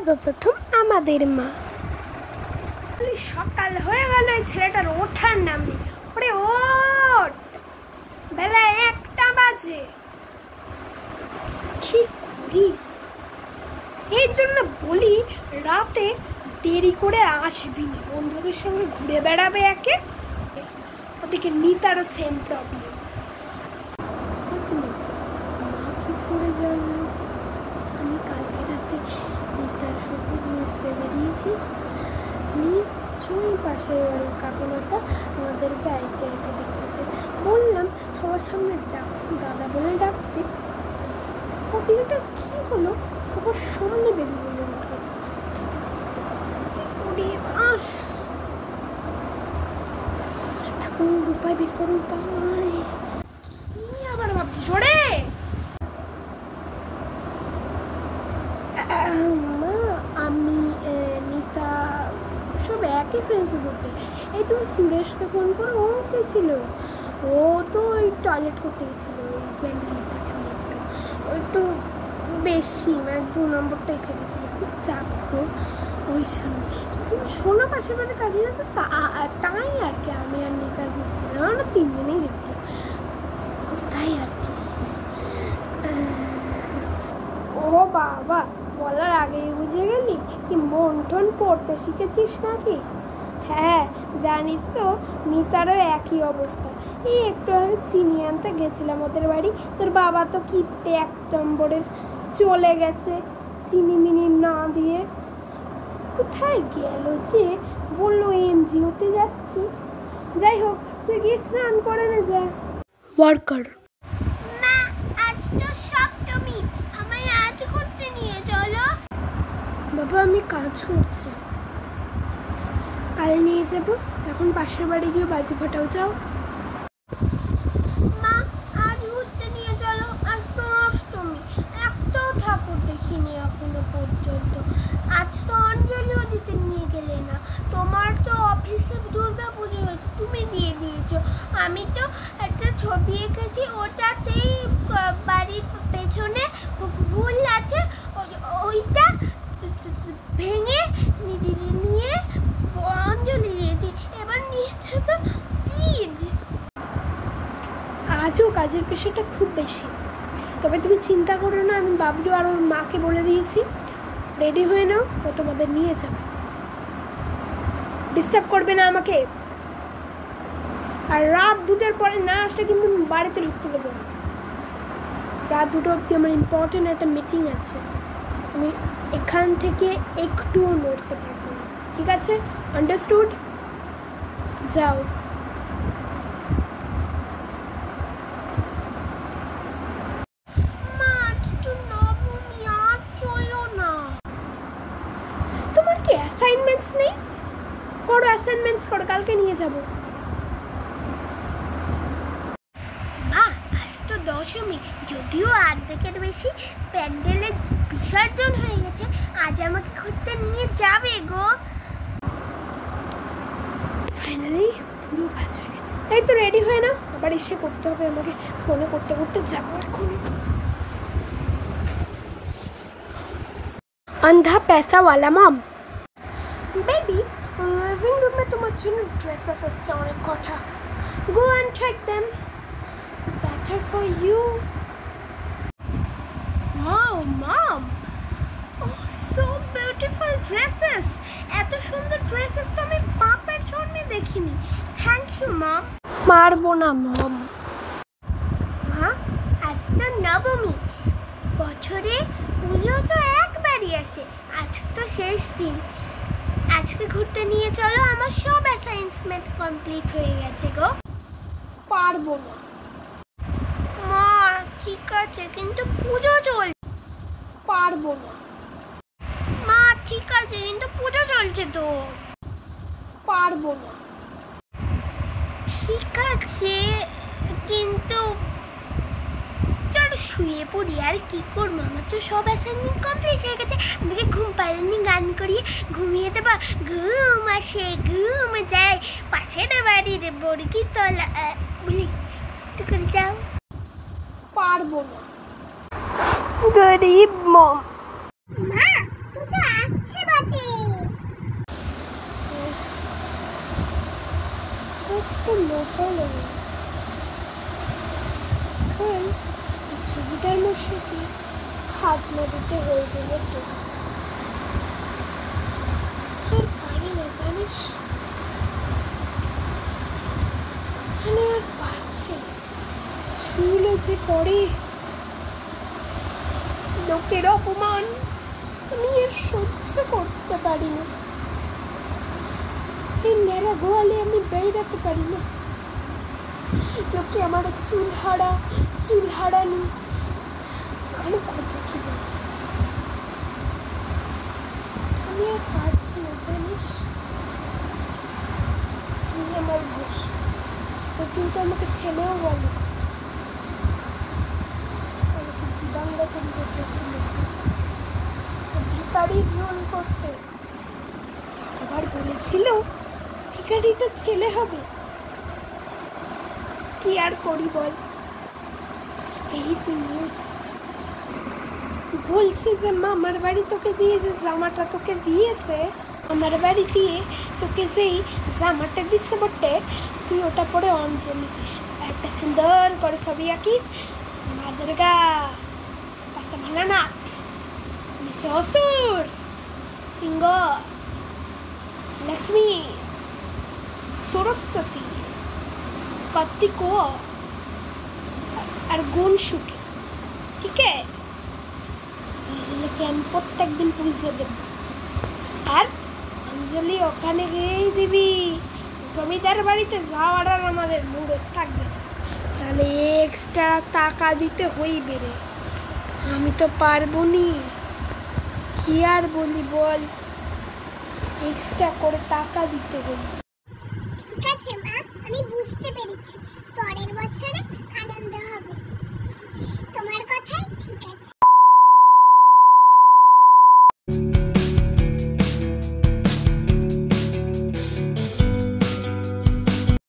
সর্বপ্রথম আমাদের মা। সকাল হয়ে গেল, এই ছেলেটার ওঠার নাম নেই। ওরে ওঠ, বেলা 1টা বাজে। কি করি? এই জন্য বলি রাতে দেরি করে আসবি না, বন্ধুদের সঙ্গে ঘুরে বেড়াবে। একে ওদিকে নিতারও সেম প্রবলেম। কি করে জানলো আমি কালকে রাতে নিতার সঙ্গে ঘুরতে বেরিয়েছি? নিশ্চয়ই পাশের বাড়ির কাকিমাটা আমাদেরকে আইতে আইতে দেখেছে। বললাম সবার সামনে দাদা বলে ডাকতে, কাকিমাটা কি হলো সবার সামনে বেবি বলে উঠলো। ঠাকুর, উপায় বের করো, উপায় কি আবার ভাবছিস? ওরে মা, আমি নিতা সব একই ফ্রেন্ডসে গ্রুপে। এই তুমি সুরেশকে ফোন করো, ও গেছিল। ও তো ওই টয়লেট করতে গেছিলো ওই প্যান্ডেলের পিছনে। একটু বেশি মানে 2 নম্বরটা এসে গেছিলো, খুব চাপ গো ওই জন্য। তুমি শোনো পাশের বাড়ির কাকিমা তো তাই আর কি। আমি আর নিতা ঘুরছিলাম, আমরা 3 জনেই গেছিলাম, তাই আর কি। ও বাবা, বলার আগেই বুঝে গেলি? কি মন টন পড়তে শিখেছিস নাকি? হ্যাঁ জানিস তো, নিতারও একই অবস্থা। এই একটু আগে চিনি আনতে গেছিলাম ওদের বাড়ি, তোর বাবা তো কিপটে 1 নম্বরের চলে গেছে চিনি মিনি না দিয়ে। কোথায় গেল যে? বললো এনজিওতে যাচ্ছি। যাই হোক, তুই গিয়ে স্নান করে নে যা। ওয়ার্কার মা, আজ তো সপ্তমী, আমায় আজ ঘুরতে নিয়ে চলো। বাবা আমি কাজ করছি, কাল নিয়ে যাবো। এখন পাশের বাড়ি গিয়ে বাজি ফাটাও, যাও। মা আজ ঘুরতে নিয়ে চলো, আজ তো অষ্টমী, একটাও ঠাকুর দেখিনি এখনো পর্যন্ত। আজ তো অঞ্জলিও দিতে নিয়ে গেলে না। তোমার তো অফিসে দুর্গা পুজো হয়েছে, তুমি দিয়ে দিয়েছো। আমি তো একটা ছবি এঁকেছি, ওটাতেই বাড়ির পেছনে ফুল আছে, ওইটা ভেঙে নিয়ে অঞ্জলি দিয়েছি। এবার নিয়েছো তো প্লিজ। আজও কাজের প্রেশারটা খুব বেশি, তবে তুমি চিন্তা করো না, আমি বাবলু আর ওর মাকে বলে দিয়েছি রেডি হয়ে নাও, ও তোমাদের নিয়ে যাবে। ডিস্টার্ব করবে না আমাকে, আর রাত 2টার পরে না আসলে কিন্তু বাড়িতে ঢুকতে দেবো না। রাত 2টা অবধি আমার ইম্পর্টেন্ট একটা মিটিং আছে, আমি এখান থেকে একটুও নড়তে পারবো না, ঠিক আছে? আন্ডারস্টুড? যাও। মা আজ তো নবমী, আর চলো না। তোমার কি অ্যাসাইনমেন্টস নেই? করো অ্যাসাইনমেন্টস করো, কালকে নিয়ে যাব। মা আজ তো দশমী, যদিও অর্ধেকের বেশি প্যান্ডেলে বিসর্জন হয়ে গেছে, আজ আমাকে ঘুরতে নিয়ে যাবে গো। ফাইনালি পুরো কাজ হয়ে গেছে। এই তো রেডি হয়ে না, আবার এসে করতে হবে আমাকে, ফোনে করতে করতে যাবো এখন। अंधा पैसा वाला मम। बेबी लिविंग रूम में তোমার জন্য ড্রেসেস আছে অনেক কটা। Go and check them, that are for you. Wow mom, oh so beautiful dresses. এত সুন্দর ড্রেসেস তো আমি বাপের জন্মে দেখিনি। Thank you mom. মারবো না মম। মা আজ তো নবমী, বছরে পুজো তো একবারই আসে, আজ তো শেষ দিন। আজকে ঘুরতে নিয়ে চলো, আমার সব অ্যাসাইনমেন্ট কমপ্লিট হয়ে গেছে গো। পারবো না মা। ঠিক আছে কিন্তু পুজো চলছে। পারবো না মা। ঠিক আছে কিন্তু পুজো চলছে তো। পারবো না। ঠিক আছে কিন্তু চলো শুয়ে পড়ি, আর কি করবো, আমার তো সব অ্যাসাইনমেন্ট কমপ্লিট হয়ে গেছে। আমাকে ঘুম পাড়ানি গান করিয়ে ঘুমিয়ে দেবো। ঘুম আসে ঘুম যায়, পাশের বাড়ির বর্গি তলা বলি একটু করে দাও। পারবো না। গরিব মম। মা পুজো তো লোক হলো এখন জমিদার মশাইকে খাজনা দিতে হইবে তো আর পারি না জানিস, মানে আর পারছে না, ছুলে যে পড়ে লোকের অপমান আমি আর সহ্য করতে পারি না। এই ন্যাড়া গোয়ালে আমি বেড়াতে পারি না, লোকে আমার চুল হারানি অনেক কথা কি বলে, আমি আর পারছি না জানিস। তুই আমার ভরসা, তো কিন্তু আমাকে ছেলেও বলে, আমাকে জীবাঙ্গাতে দেখেছিল ভিখারি গ্রহণ করতে, আবার বলেছিল ভিখারিটা ছেলে হবে। কি আর করি বল, এই দুনিয়াতে বলছে যে মামার বাড়ি তোকে দিয়ে যে জামাটা তোকে দিয়েছে, আমার বাড়ি দিয়ে তোকে যেই জামাটা দিচ্ছে বটে, তুই ওটা পরে অঞ্জলি দিস, একটা সুন্দর করে ছবি আঁকিস, মা দুর্গা, পাশে ভোলানাথ, নিচে অসুর, সিংহ, লক্ষ্মী, সরস্বতী, কার্তিক আর গুণসুকে, ঠিক আছে? এগুলোকে আমি প্রত্যেক দিন পুজো দেব, আর অঞ্জলি ওখানে গিয়েই দিবি, জমিদার বাড়িতে যাওয়ার আর আমাদের মুরত থাকবে না, তাহলে এক্সট্রা টাকা দিতে হইবে রে, আমি তো পারবো নি, কি আর বলি বল, এক্সট্রা করে টাকা দিতে হইবে। ঠিক আছে মা, আমি বুঝতে পেরেছি, পরের বছরে আনন্দ হবে, তোমার কথাই ঠিক আছে।